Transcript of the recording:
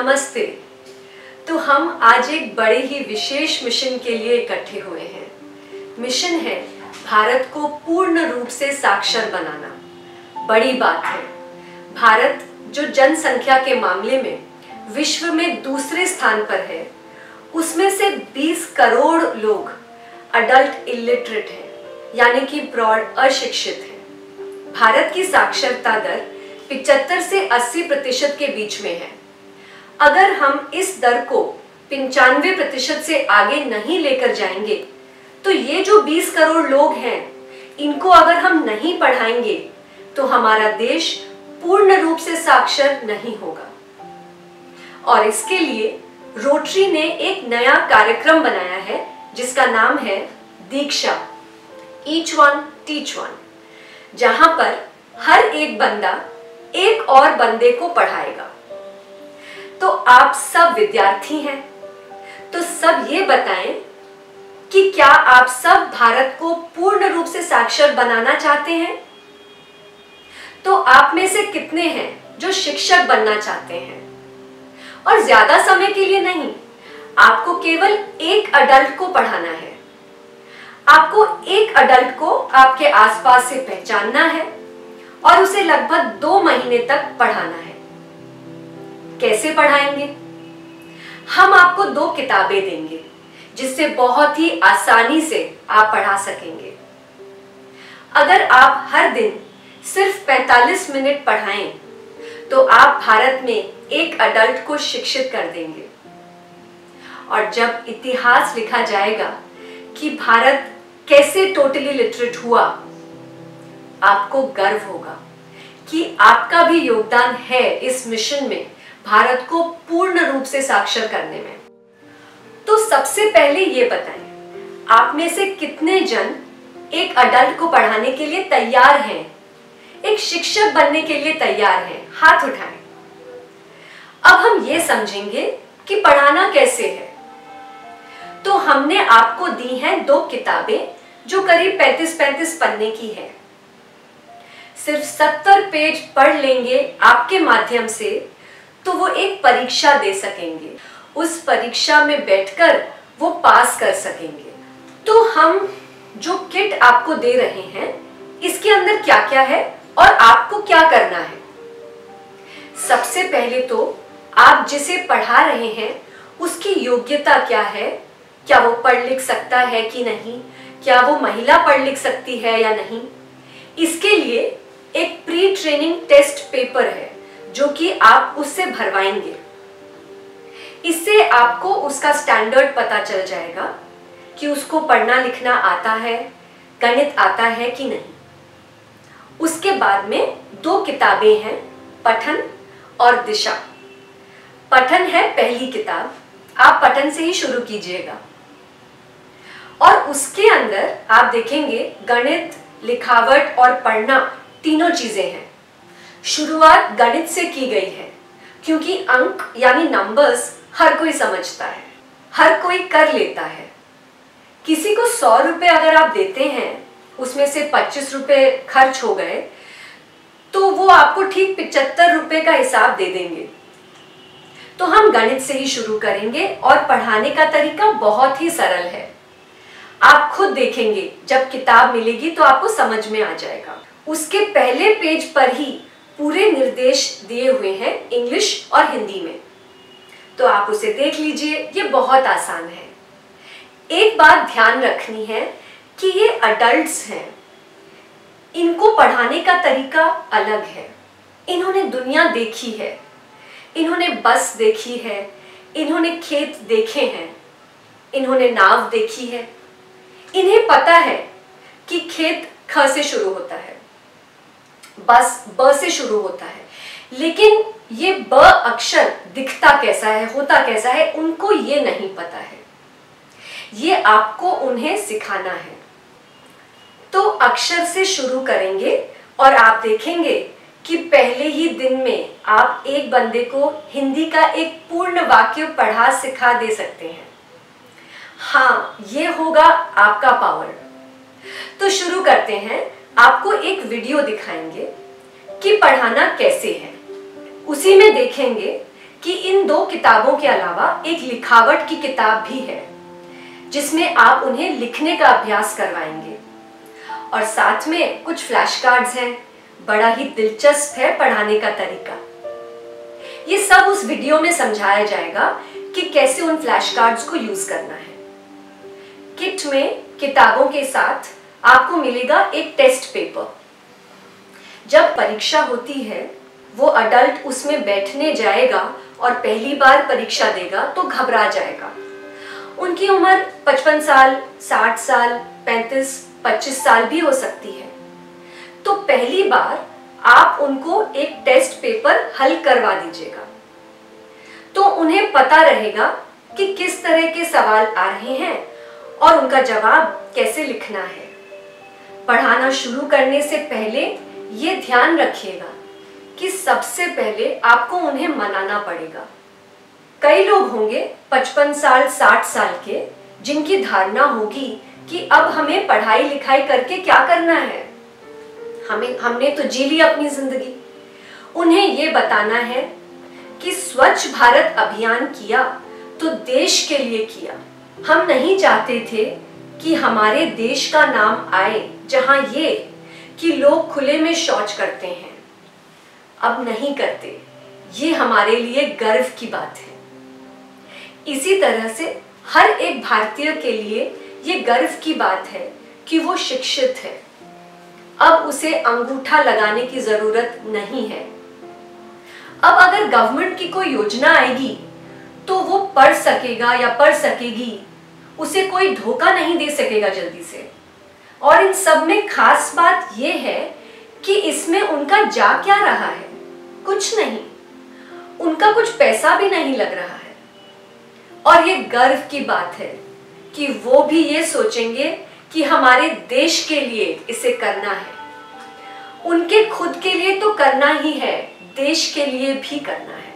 नमस्ते। तो हम आज एक बड़े ही विशेष मिशन के लिए इकट्ठे हुए हैं। मिशन है भारत को पूर्ण रूप से साक्षर बनाना। बड़ी बात है, भारत जो जनसंख्या के मामले में विश्व में दूसरे स्थान पर है, उसमें से 20 करोड़ लोग अडल्ट इलिटरेट हैं, यानी कि प्रौढ़ अशिक्षित हैं। भारत की साक्षरता दर 75 से 80% के बीच में है। अगर हम इस दर को 95% से आगे नहीं लेकर जाएंगे तो ये जो 20 करोड़ लोग हैं, इनको अगर हम नहीं पढ़ाएंगे तो हमारा देश पूर्ण रूप से साक्षर नहीं होगा। और इसके लिए रोटरी ने एक नया कार्यक्रम बनाया है जिसका नाम है दीक्षा, ईच वन टीच वन, जहां पर हर एक बंदा एक और बंदे को पढ़ाएगा। तो आप सब विद्यार्थी हैं, तो सब ये बताएं कि क्या आप सब भारत को पूर्ण रूप से साक्षर बनाना चाहते हैं? तो आप में से कितने हैं जो शिक्षक बनना चाहते हैं? और ज्यादा समय के लिए नहीं, आपको केवल एक अडल्ट को पढ़ाना है। आपको एक अडल्ट को आपके आसपास से पहचानना है और उसे लगभग 2 महीने तक पढ़ाना है। कैसे पढ़ाएंगे? हम आपको 2 किताबें देंगे जिससे बहुत ही आसानी से आप पढ़ा सकेंगे। अगर आप हर दिन सिर्फ 45 मिनट पढ़ाएं तो आप भारत में एक अडल्ट को शिक्षित कर देंगे। और जब इतिहास लिखा जाएगा कि भारत कैसे टोटली लिटरेट हुआ, आपको गर्व होगा कि आपका भी योगदान है इस मिशन में भारत को पूर्ण रूप से साक्षर करने में। तो सबसे पहले ये बताएं, आप में से कितने जन एक अडल्ट को पढ़ाने के लिए तैयार हैं, एक शिक्षक बनने के लिए तैयार हैं? हाथ उठाएं। अब हम ये समझेंगे कि पढ़ाना कैसे है। तो हमने आपको दी हैं 2 किताबें जो करीब 35-35 पन्ने की है। सिर्फ 70 पेज पढ़ लेंगे आपके माध्यम से तो वो एक परीक्षा दे सकेंगे। उस परीक्षा में बैठकर वो पास कर सकेंगे। तो हम जो किट आपको दे रहे हैं, इसके अंदर क्या क्या है और आपको क्या करना है। सबसे पहले तो आप जिसे पढ़ा रहे हैं उसकी योग्यता क्या है, क्या वो पढ़ लिख सकता है कि नहीं, क्या वो महिला पढ़ लिख सकती है या नहीं। इसके लिए एक प्री ट्रेनिंग टेस्ट पेपर है जो कि आप उससे भरवाएंगे। इससे आपको उसका स्टैंडर्ड पता चल जाएगा कि उसको पढ़ना लिखना आता है, गणित आता है कि नहीं। उसके बाद में 2 किताबें हैं, पठन और दिशा। पठन है पहली किताब, आप पठन से ही शुरू कीजिएगा। और उसके अंदर आप देखेंगे गणित, लिखावट और पढ़ना तीनों चीजें हैं। शुरुआत गणित से की गई है क्योंकि अंक यानी नंबर्स हर कोई समझता है, हर कोई कर लेता है। किसी को 100 रुपए अगर आप देते हैं, उसमें से 25 रुपए खर्च हो गए तो वो आपको ठीक 75 रुपए का हिसाब दे देंगे। तो हम गणित से ही शुरू करेंगे और पढ़ाने का तरीका बहुत ही सरल है। आप खुद देखेंगे, जब किताब मिलेगी तो आपको समझ में आ जाएगा। उसके पहले पेज पर ही पूरे निर्देश दिए हुए हैं इंग्लिश और हिंदी में, तो आप उसे देख लीजिए। ये बहुत आसान है। एक बात ध्यान रखनी है कि ये अडल्ट्स हैं, इनको पढ़ाने का तरीका अलग है। इन्होंने दुनिया देखी है, इन्होंने बस देखी है, इन्होंने खेत देखे हैं, इन्होंने नाव देखी है। इन्हें पता है कि खेत ख से शुरू होता है, बस ब से शुरू होता है, लेकिन ये ब अक्षर दिखता कैसा है, होता कैसा है, उनको ये नहीं पता है। ये आपको उन्हें सिखाना है। तो अक्षर से शुरू करेंगे और आप देखेंगे कि पहले ही दिन में आप एक बंदे को हिंदी का एक पूर्ण वाक्य पढ़ा सिखा दे सकते हैं। हाँ, ये होगा आपका पावर। तो शुरू करते हैं। आपको एक वीडियो दिखाएंगे कि पढ़ाना कैसे है। उसी में देखेंगे कि इन 2 किताबों के अलावा एक लिखावट की किताब भी है जिसमें आप उन्हें लिखने का अभ्यास करवाएंगे, और साथ में कुछ फ्लैश कार्ड्स हैं। बड़ा ही दिलचस्प है पढ़ाने का तरीका। ये सब उस वीडियो में समझाया जाएगा कि कैसे उन फ्लैश कार्ड्स को यूज करना है। किट में किताबों के साथ आपको मिलेगा एक टेस्ट पेपर। जब परीक्षा होती है वो अडल्ट उसमें बैठने जाएगा और पहली बार परीक्षा देगा तो घबरा जाएगा। उनकी उम्र 55 साल, 60 साल, 35, 25 साल भी हो सकती है। तो पहली बार आप उनको एक टेस्ट पेपर हल करवा दीजिएगा, तो उन्हें पता रहेगा कि किस तरह के सवाल आ रहे हैं और उनका जवाब कैसे लिखना है। पढ़ाना शुरू करने से पहले ये ध्यान रखिएगा कि सबसे पहले आपको उन्हें मनाना पड़ेगा। कई लोग होंगे 55 साल, 60 साल के, जिनकी धारणा होगी कि अब हमें पढ़ाई लिखाई करके क्या करना है, हमने तो जी ली अपनी जिंदगी। उन्हें ये बताना है कि स्वच्छ भारत अभियान किया तो देश के लिए किया। हम नहीं चाहते थे कि हमारे देश का नाम आए जहां ये कि लोग खुले में शौच करते हैं। अब नहीं करते, ये हमारे लिए गर्व की बात है। इसी तरह से हर एक भारतीय के लिए ये गर्व की बात है कि वो शिक्षित है। अब उसे अंगूठा लगाने की जरूरत नहीं है। अब अगर गवर्नमेंट की कोई योजना आएगी तो वो पढ़ सकेगा या पढ़ सकेगी, उसे कोई धोखा नहीं दे सकेगा जल्दी से। और इन सब में खास बात यह है कि इसमें उनका जा क्या रहा है, कुछ नहीं, उनका कुछ पैसा भी नहीं लग रहा है। और ये गर्व की बात है कि वो भी ये सोचेंगे कि हमारे देश के लिए इसे करना है। उनके खुद के लिए तो करना ही है, देश के लिए भी करना है।